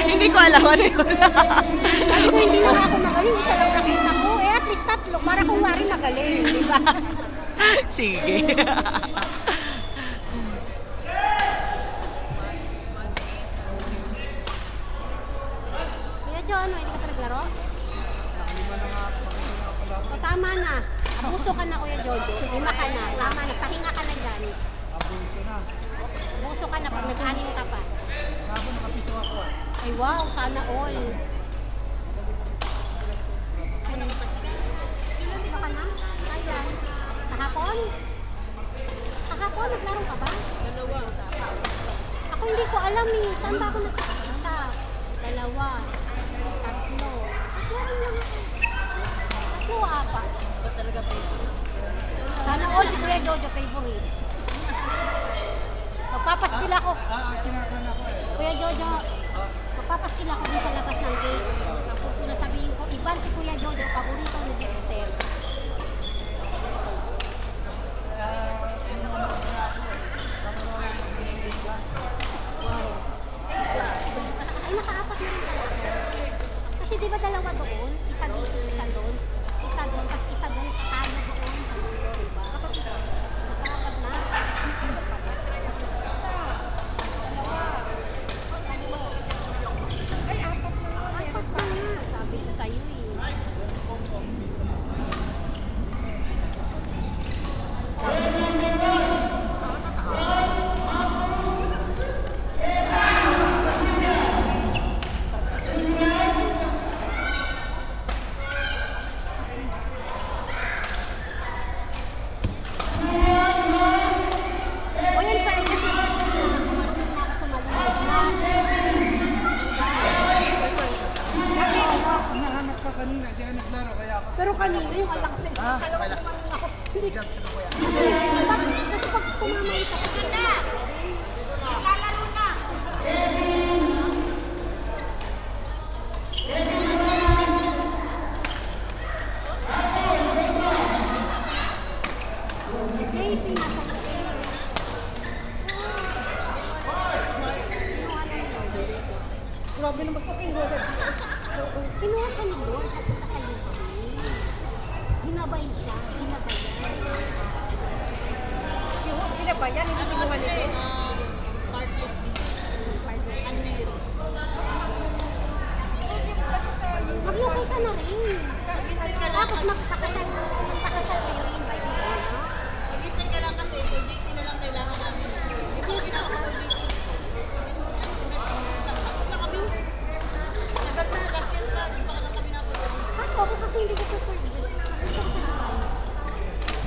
Hindi ko alam ano yun. Sabi ko, hindi na nga ako magaling. Isa lang nakita ko. Eh, at least tatlo. Para kung wari magaling. Di ba? Sige. Kuya John, hindi ka pa naglaro? O, tama na. Abuso ka na, Kuya Jojo. Lima ka na. Tama na. Pahinga ka na dyan. Abuso ka na pag nag-anim ka pa. Ay, wow. Sana all. Lima ka na? Ayan. Kahapon? Kahapon, naglaro ka ba? Dalawa. Ako hindi ko alam eh. Saan ba ako isa? Dalawa. Tatlo. Tatlo lang ako. Tatlo, apat. Ba talaga favorite? Sana all si Kuya Jojo favorite. Magpapaskil ako. Kuya Jojo, magpapaskil ako din sa labas ng gate. Tapos pinasabihin ko, iban si Kuya Jojo, paborito ni Dexter. Wow. Ay, nakaapat na rin talaga. Kasi di ba dalawa doon? Isa dito, isa doon. Isa doon, tapos isa doon, kakano doon. Diba? Nakaapat na. Ay, apat na. Apat na nga. Sabi ko sa'yo eh. O yan, sa'yo kasi ako sumalinis na. Nahanap ka kanina, di ka naglaro kaya ako. Pero kanina yung alakas na isa, kalawa naman ako. Hindi. Kasi pag tumamay ka, na! Lalaro na! JP nasa grabe naman sa kinuha. Kinuha siya ni Lord at sa iyo. Ginabay siya. Ginabayan. Ginabayan? Hindi kinuha ni Lord? Partners dito. Unreal. Maglukay ka na rin. Tapos magpakasal kayo rin ba yun? Maghintay ka lang kasi kung JT na lang kailangan namin. Ito yung ginagawa ko JT. Tapos na kami. Nagal na last year pa. Di pa ka lang kami napunta. Kaso ako kasi hindi ko super good.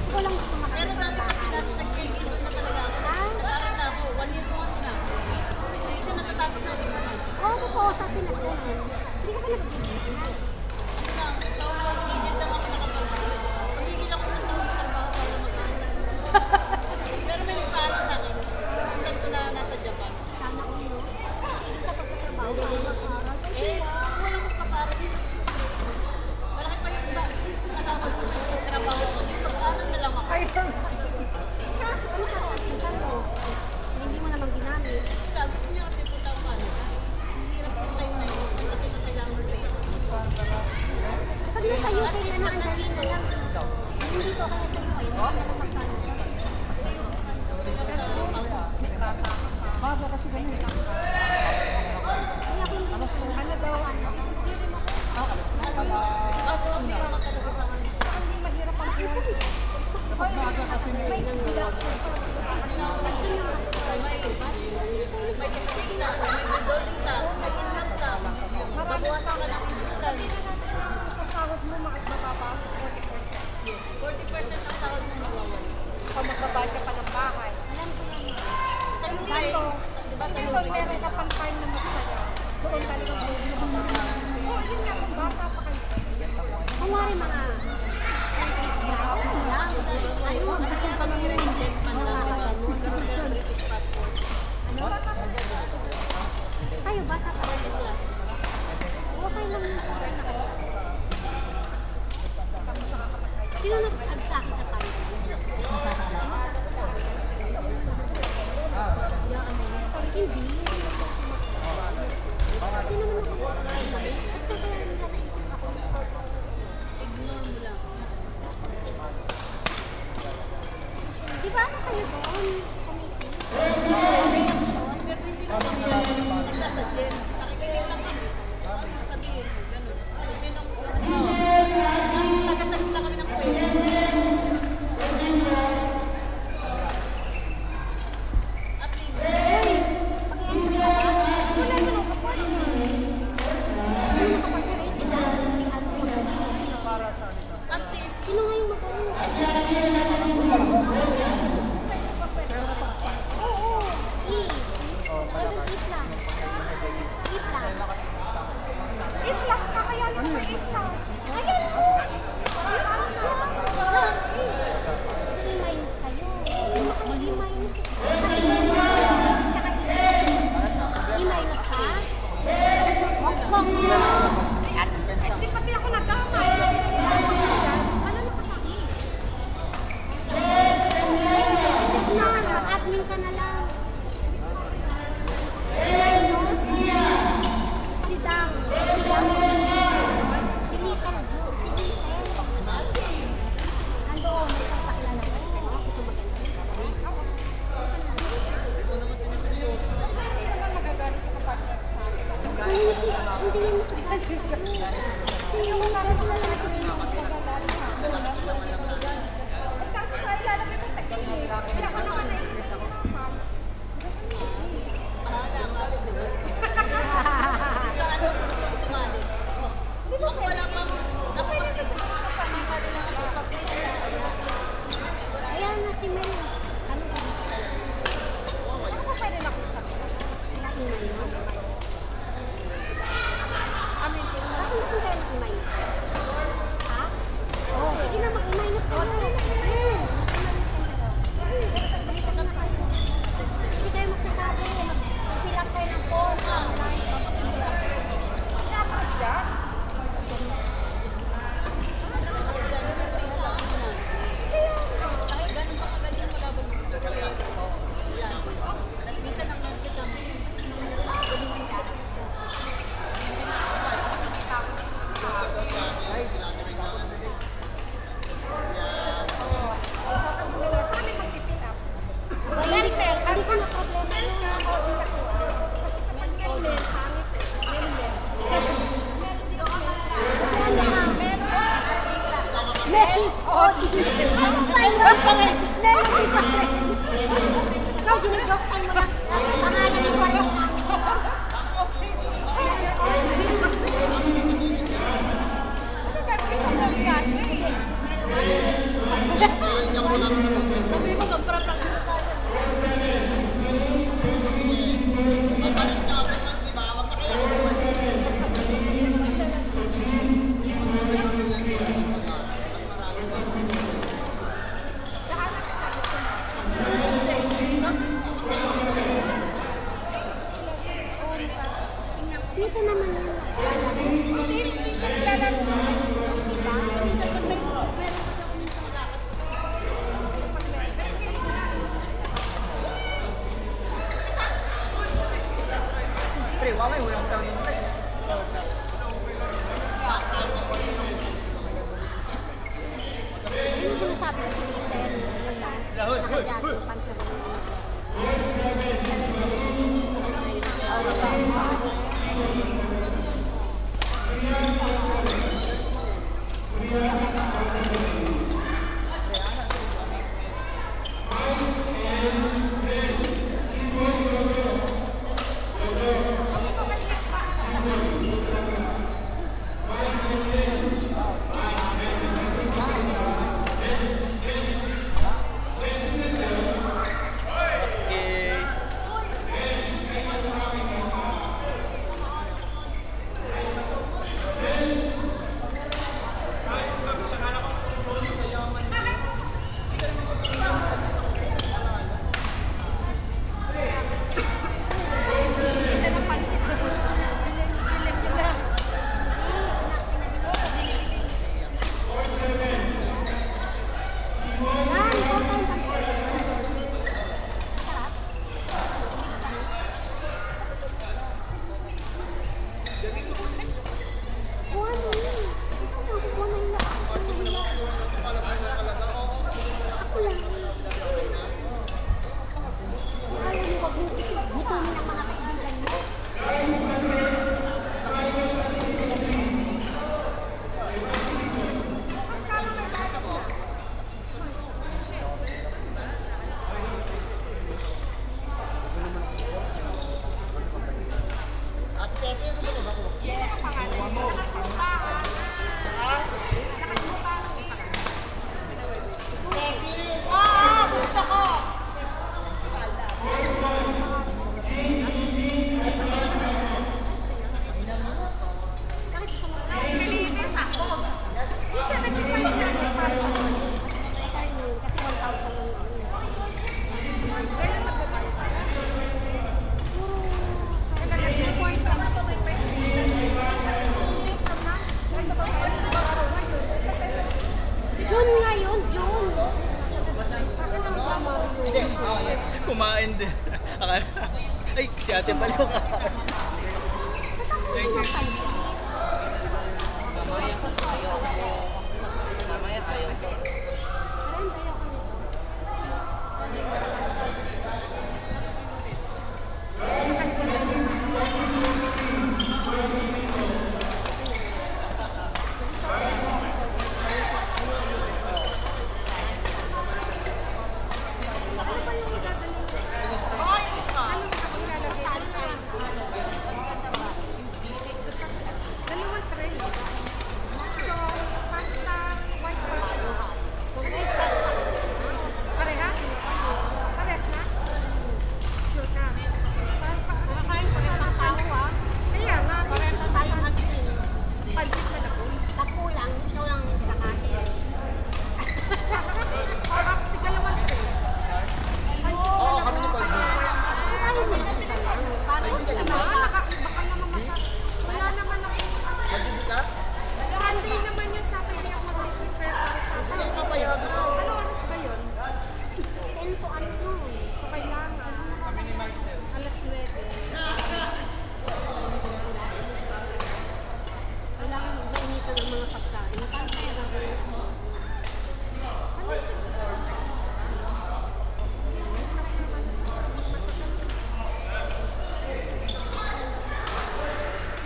Ikaw lang gusto makakita. Pero dati sa Pinas, nag-caregiver na talaga ako. Nag-aral na ako. 1 year month na. Hindi siya natatapos ng 6 months. Oo, totoo sa Pinas na yun. Hindi ka pa nag-caregiver. So, agent lang ako nakapagod. Tumigil ako sa taon sa trabaho para mag-aral. Pero may nagpaasa sa akin. Minsan ko na nasa Japan. Sana ko no? Hindi sa pagkatrabaho. Mag-aral. Eh, walang magpapara dito. Malaki pa yung sa natapos ko sa trabaho ko. Dito, mag-aral na lang ako. Kaso, ano ka sa pinsan mo? Hindi mo naman ginamit. Kaya gusto niya kasi punta ako ano. Hindi hirap yung time na yun. Ang laki na kailangan mo pay. Pag nasa UK ka na, ang dali mo lang. Hindi ko kaya sa UK. Nakapagpano. Bago kasi kami. Kaya kung ano daw, hindi rin ako. Ako kasi mama talaga sa akin. Hindi mahirap ang buhay. May nanggila. May estate tax, may withholding tax, may income tax. Mababawasan ka ng insurance. Sa sahod mo, makikababa 40%. Yes, 40% ang sahod mo mawawala. Kung magbabayad ka pa ng bahay. Alam ko yan. Sa UK, Dito, di ba sa dito UK? meron ka pang time na magsaya. Doon talagang oo, yun nga, kung bata pa kayo. Kung wari mga 20s lang. Ayun, madalas pa nung resident man lang, di ba? Magkaroon ka ng British passport. Ano? Tayo, bata pa rin. Okay lang yung cover sa kanila. Sino nag-ag sa akin sa Thailand? Hindi. Kasi naman ako. At kaya nila naisip ako. Ignore mo lang. Di ba ano kayo doon? Reaction? Pero hindi ko kami nagsasuggest. Nakikinig lang kami. Ano sabihin mo, gano'n. Kasi nung nagkasagot na kami ng pwede. At least, Mag-entry ka ba? Wala na lang kapag. Sino nakapag-rate si Dan? Si ano? at least, Sino nga yung magaling? Oo. E. Level E lang. E plus. E plus ka, kaya nito may E plus. Ayan mo! E minus kayo. Sino kayo E minus? E minus ka? Wag na! Di pati ako nagkamay. Wala na kasakit. Admin ka na lang. Si Dang. Si Little Ju. Si Little. Andoon, may papaklala ko. Gusto maganda. Hindi yun. Hindi yun. Parang lalaki rin yung magagalit sa akin. Kasi sa ilalagay mo sa kilig. Kaya ko naman nahihirapan. bahala ka. Sa ano gusto kong sumali. Di ba Kung wala pang nakapasa sa sarili lang ang pagkakita. Ayan na si Mel. Ano ba? Ano ba pwede na kung sabi? Naimay mo? Amin ko. Bakit kung kayo naimay mo? Ha? Oo. Sige na, mag-imay na kayo. Yes. Sige, balikan na kayo. Hindi kayo magsasabi. Magsilang kayo ng phone. Dapat yan. Kahit ganun pa kagaling malaban mo. Minsan ang nag-champion. Well, hindi ko na problema yung kasi kapag Mel, pangit Mel! Oo, sige. Style lang pa rin. Mel, hindi pa rin. Ikaw, ginajoke time mo lang. Pangalan yung parang Sabi mo, magpra-practice na tayo. dito naman yun. Hindi siya nilalaro. Diba? Minsan pag meron kasi ako minsan lakad. Pre, wamay mo lang daw yun. Yung sinasabi ko si Little, naka-jazz, pants na kumain din. Ay, si ate pala yung kakain. Thank you. Dalawang tray. So, pasta, white sauce. Parehas? Parehas na? Sure ka? Nakakain ko rin ng tao ah. Kaya nga, Parehas na tayo mag-iin. pansit na na po. Ako lang, ikaw lang kakain. Dalawang tray. Pansit na na po sa Ay, may isa lang. Parang hindi na baka naman masarap. Wala naman ako. Sunday naman yun sa akin. Hindi ako mag-prepare para sa akin. Ano oras ba yun? 10 to ano yun. So, kailangan. Kami ni Marcel. Alas 9. Kailangan mag-initan ng mga pagkain. Paano kaya gagawin?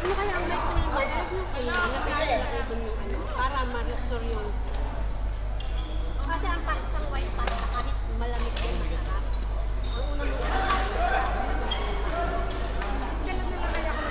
Ano kaya ang may kulay ba? Kailangan sa ibon yung ano, para ma-restore yung... Kasi ang pakit ng white pasta kahit malamig ay masarap. Ang unang mo Dala na lang kaya ako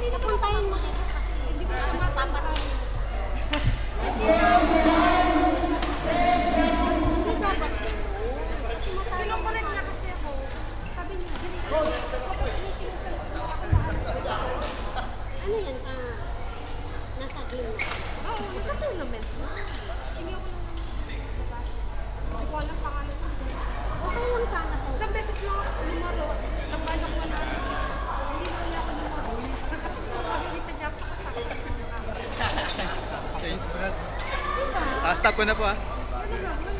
Napuntahin mo dito kasi hindi ko siya mapapatay. Kinukulit niya kasi ako. Sabi niya, Ano yan sa nasa game? oo, nasa tournament. Hindi ako naman. Hindi ko alam pangalan ko. Okay lang sana to. Isang beses lang ako lumaro. Nagbalak wala. Hindi ko niya ako lumaro. Kasi nakakita niya ako sa katakot. Taas tap ko na po ah.